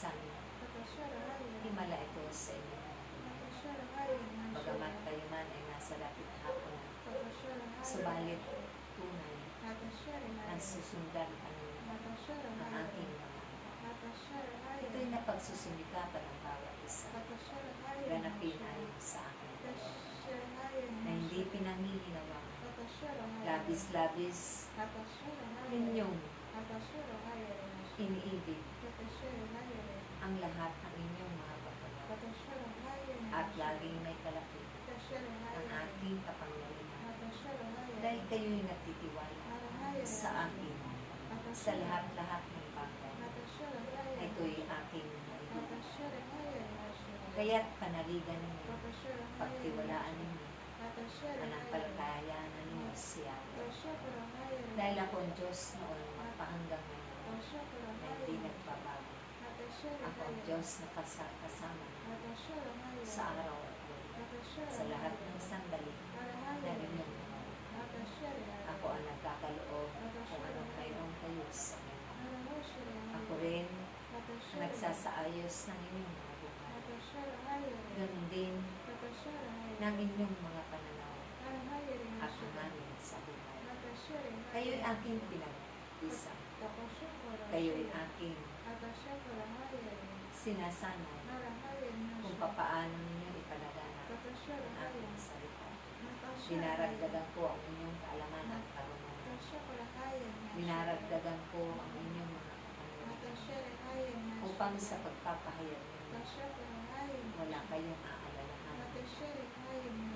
isang himala ito sa inyo. Bagamat kayo man ay nasa lapit hapon, subalit tunay ang susundan ang aking mga ito'y napagsusumikapan ng bawat isa. Ganapin ayon sa akin na hindi pinanghihinawang labis-labis ninyong iniibig ang lahat ng inyong mga kapatid at laging may kalapit ang aking kapangyarihan dahil kayo'y nagtitiwala sa akin sa lahat-lahat ng bagay. Ito'y aking maibig. Kaya't panaligan ninyo, pagtiwalaan ninyo, manampalatayaan ninyo siya. Dahil ako ang Diyos noon magpahanggang ngayon na hindi nagbabago. Ako ang Diyos na kasama sa araw at gabi, sa lahat ng sandali na inyong ako ang nagkakaloob kung anong mayroon kayo sa akin. Ako rin nagsasaayos ng inyong mga buhay. Ganun din ng inyong mga pananaw at hanganin sa buhay. Kayo'y aking pinag-isa. Kayo'y aking sinasanay kung papaano ninyo ipalaganap ang aking salita. Dinaragdagan ko ang inyong kaalaman at karunungan. Dinaragdagan ko ang inyong mga kapangyarihan upang sa pagpapahayag ninyo wala kayong aalalahan,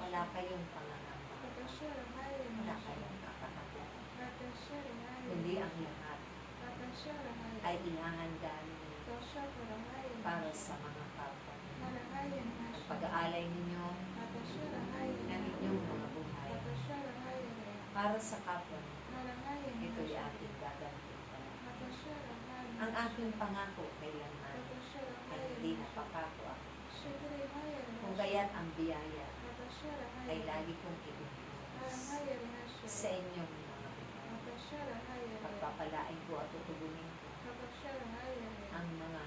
wala kayong pangangamba, wala kayong kakahabuan, kundi ang lahat ay ihahanda ninyo para sa mga kapwa. Ang pag-aalay ninyo ng inyong mga buhay para sa kapwa, ito'y aking gagantihan. Ang aking pangako kailanman ay hindi napapako ako. Kung gaya't ang biyaya ay lagi kong ibigay sa inyong mga buhay. Pagpapalain ko at tutugunin ko ang mga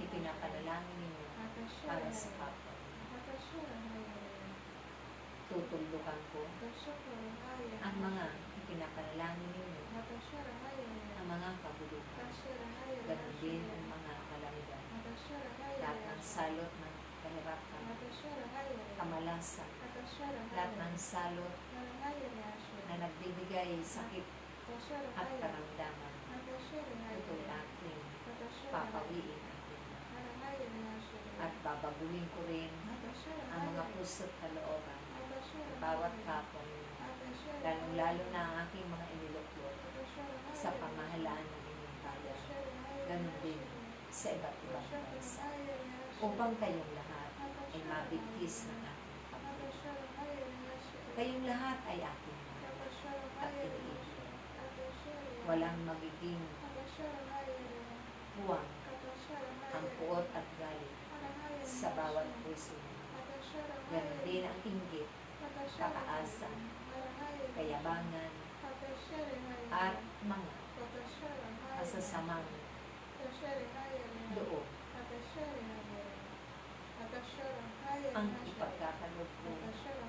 ipinapanalangin ninyo para sa kapwa. Tutuldukan ko ang mga ipinapanalangin ninyo, ang mga kabuluhan, ganun din ang mga kalamidad, lahat ng salot ng kahirapan, kamalasan, lahat ng salot na nagbibigay sakit at karamdaman. Ito'y aking papawiin at babaguhin ko rin ang mga puso't kalooban bawat kapon, lalong-lalo na ang aking mga iniluklok sa pamahalaan ng inyong bayan. Ganun din sa iba't ibang bansa, upang kayong lahat ay mabigkis ng aking pagkakas. Kayong lahat ay aking mahal at iniibig. Walang magiging puwang ang puot at galit sa bawat puso. Ganun din ang inggit, kakaasa, kayabangan, at mga masasamang loob. Ang ipagkakaloob ko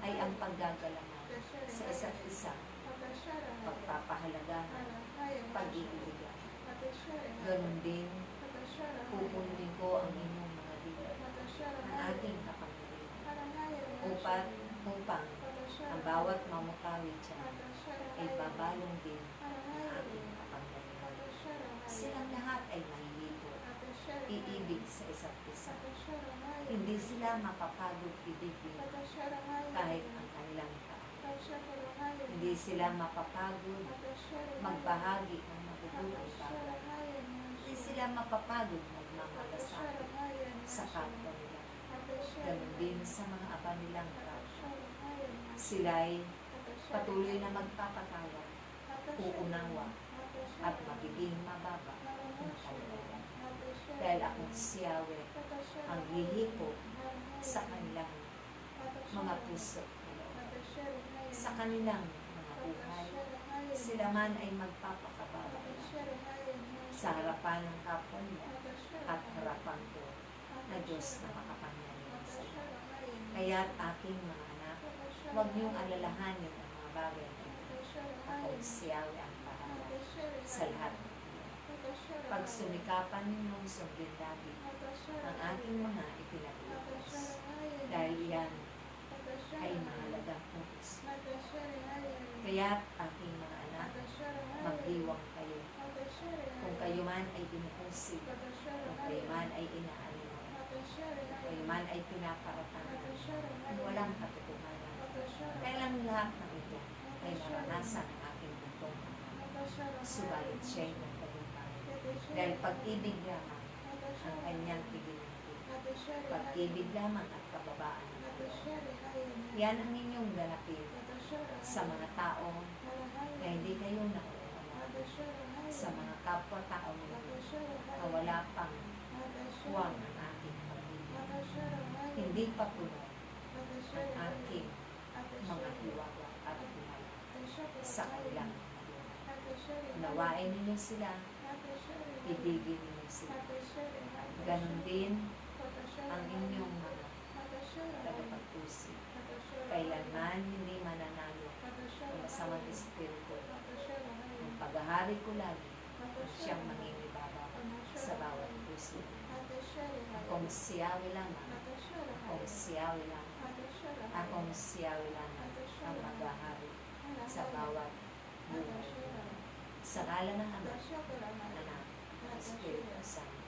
ay ang paggagalangan sa isa't isa, pagpapahalagahan, pag-iibigan. Ganun din, pupunuin ko ang inyong mga dila ng ating kapangyarihan upang ang bawat mamutawid dyan ay babalong din ng ating kapangyarihan. Silang lahat ay mahihito, iibig sa isa't isa. Hindi sila mapapagod ibigin kahit ang kanilang tao. Hindi sila mapapagod magbahagi ng mabubuting bagay. Hindi sila mapapagod magmamalasakit sa kapwa nila. Ganun din sa mga aba nilang kapwa. Sila'y patuloy na magpapatawad, uunawa, at magiging mababa ng kalooban. Dahil akong si Yahweh ang hihipo sa kanilang mga puso, sa kanilang mga buhay. Sila man ay magpapakababa sa harapan ng kapwa mo at harapan ko na Diyos na makapangyarihan sa iyo. Kaya't aking mga anak, huwag niyong alalahanin ang mga bagay na ito. Ako si Yahweh ang bahala sa lahat ng iyon. Pag sumikapan ninyong sundin lagi ang aking mga ipinag-utos, dahil yan ay mahalagang utos. Kaya't aking mga anak, magdiwang kayo. Kung kayo man ay inuusig, kung kayo man ay inaaliwan, kung kayo man ay pinaparatanan, walang katotohanan. Kailang lahat ng ito ay naranasan ng aking butong anak. Subalit siya'y nagtagumpay. Dahil pag-ibig lamang ang kanyang tiginanti. Pag-ibig lamang at kababaan ng Panginoon. Yan ang inyong ganapin sa mga tao na hindi kayo nauunawa, sa mga kapwa-tao na wala pang huwag ang aking pag-ibig. Hindi pa puno ang aking mga hiwaga at buhay sa kanilang buhay. Nawain ninyo sila, ibigin ninyo sila. Ganon din ang inyong mga tagapagpusi. Kailanman hindi mananalo ang masamang espiritu. Ang paghahari ko lagi ang siyang mangingibabaw sa bawat puso. Akong si Yahweh lamang, akong si Yahweh lamang, akong si Yahweh lamang ang maghahari sa bawat buhay. Sa ngalan ng Ama, Anak, at Espiritu Santo.